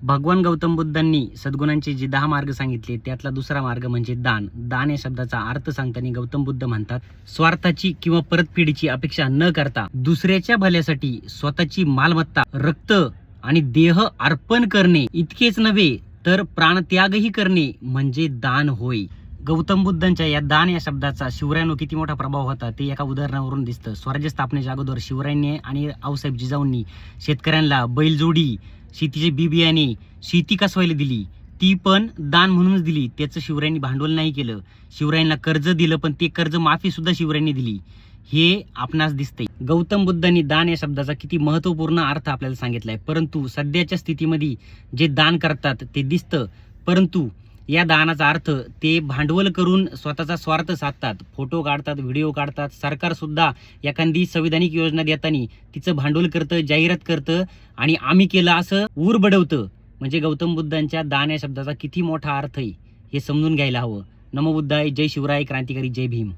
भगवान गौतम बुद्धांनी सद्गुणांचे जे 10 मार्ग सांगितले त्यातला दुसरा मार्ग म्हणजे दान. दान या शब्दाचा अर्थ सांगताना गौतम बुद्ध म्हणतात, स्वार्थाची किंवा परतफेडीची अपेक्षा न करता दुसऱ्याच्या भल्यासाठी स्वतःची मालमत्ता, रक्त आणि देह अर्पण करणे इतकेच नव्हे तर प्राणत्यागही करणे म्हणजे दान होय. गौतम बुद्धांच्या या दान या शब्दाचा शिवरायांवर किती मोठा प्रभाव होता ते एका उदाहरणावरून दिसतं. स्वराज्य स्थापनेच्या अगोदर शिवरायांनी आणि आऊसाहेब जिजाऊंनी शेतकऱ्यांना बैलजोडी, शेतीचे बी बियाणे, शेती कसवायला दिली, ती पण दान म्हणूनच दिली. त्याचं शिवरायांनी भांडवल नाही केलं. शिवरायांना कर्ज दिलं पण ते कर्ज माफी सुद्धा शिवरायांनी दिली. हे आपणास दिसतंय. गौतम बुद्धांनी दान या शब्दाचा किती महत्वपूर्ण अर्थ आपल्याला सांगितलाय. परंतु सध्याच्या स्थितीमध्ये जे दान करतात ते दिसतं, परंतु या दानाचा अर्थ ते भांडवल करून स्वतःचा स्वार्थ साधतात. फोटो काढतात, व्हिडिओ काढतात. सरकार सुद्धा एखादी संविधानिक योजना देताना तिचं भांडवल करतं, जाहिरात करतं आणि आम्ही केलं असं ऊर बडवतं. म्हणजे गौतम बुद्धांच्या दान या शब्दाचा किती मोठा अर्थ आहे हे समजून घ्यायला हवं. नमो बुद्धाय, जय शिवराय, क्रांतिकारी, जय भीम.